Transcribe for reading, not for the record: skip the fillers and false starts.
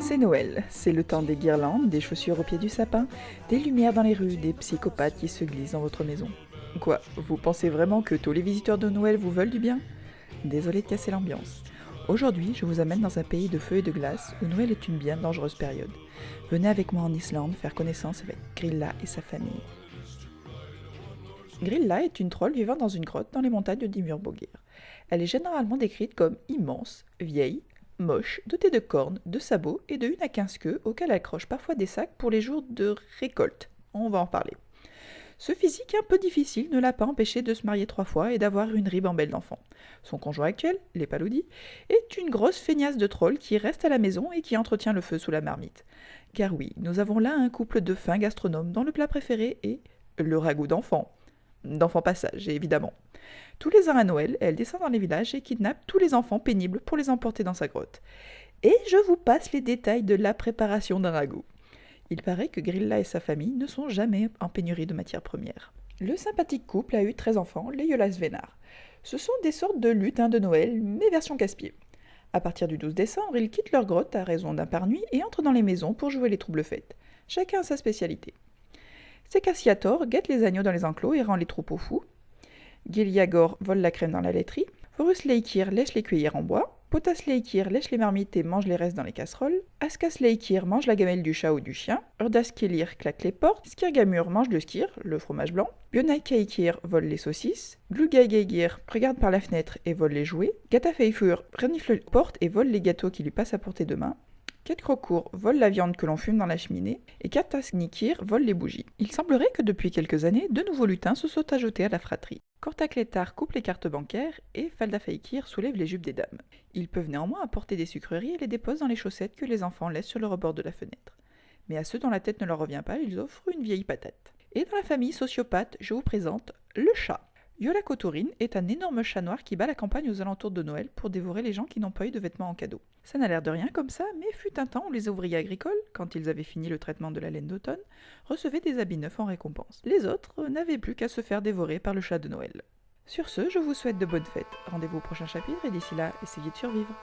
C'est Noël, c'est le temps des guirlandes, des chaussures au pied du sapin, des lumières dans les rues, des psychopathes qui se glissent dans votre maison. Quoi, vous pensez vraiment que tous les visiteurs de Noël vous veulent du bien? Désolé de casser l'ambiance. Aujourd'hui, je vous amène dans un pays de feu et de glace où Noël est une bien dangereuse période. Venez avec moi en Islande faire connaissance avec Grilla et sa famille. Grilla est une troll vivant dans une grotte dans les montagnes de Dimmurbogir. Elle est généralement décrite comme immense, vieille, moche, dotée de cornes, de sabots et de 1 à 15 queues auxquelles elle accroche parfois des sacs pour les jours de récolte. On va en parler. Ce physique un peu difficile ne l'a pas empêché de se marier 3 fois et d'avoir une ribambelle d'enfants. Son conjoint actuel, les Paloudi, est une grosse feignasse de troll qui reste à la maison et qui entretient le feu sous la marmite. Car oui, nous avons là un couple de fins gastronomes dont le plat préféré est le ragoût d'enfant. D'enfant passage, évidemment. Tous les ans à Noël, elle descend dans les villages et kidnappe tous les enfants pénibles pour les emporter dans sa grotte. Et je vous passe les détails de la préparation d'un ragoût. Il paraît que Grilla et sa famille ne sont jamais en pénurie de matières premières. Le sympathique couple a eu 13 enfants, les Yolas Vénard. Ce sont des sortes de lutins de Noël, mais version casse-pied. À partir du 12 décembre, ils quittent leur grotte à raison d'un par nuit et entrent dans les maisons pour jouer les troubles fêtes. Chacun a sa spécialité. Sekassiator guette les agneaux dans les enclos et rend les troupeaux fous. Giliagor vole la crème dans la laiterie. Forus Leikir lèche les cueillères en bois. Potas Leikir lèche les marmites et mange les restes dans les casseroles. Askas Leikir mange la gamelle du chat ou du chien. Urdas Kelir claque les portes. Skirgamur mange le skir, le fromage blanc. Bionai Kaikir vole les saucisses. Glugaigeigir regarde par la fenêtre et vole les jouets. Gatafeifur renifle les portes et vole les gâteaux qui lui passent à portée de main. Ketkrokur vole la viande que l'on fume dans la cheminée et Katasnikir vole les bougies. Il semblerait que depuis quelques années, de nouveaux lutins se sont ajoutés à la fratrie. Kortakletar coupe les cartes bancaires et Faldafeikir soulève les jupes des dames. Ils peuvent néanmoins apporter des sucreries et les déposent dans les chaussettes que les enfants laissent sur le rebord de la fenêtre. Mais à ceux dont la tête ne leur revient pas, ils offrent une vieille patate. Et dans la famille sociopathe, je vous présente le chat. Yola Kotorin est un énorme chat noir qui bat la campagne aux alentours de Noël pour dévorer les gens qui n'ont pas eu de vêtements en cadeau. Ça n'a l'air de rien comme ça, mais fut un temps où les ouvriers agricoles, quand ils avaient fini le traitement de la laine d'automne, recevaient des habits neufs en récompense. Les autres n'avaient plus qu'à se faire dévorer par le chat de Noël. Sur ce, je vous souhaite de bonnes fêtes. Rendez-vous au prochain chapitre et d'ici là, essayez de survivre.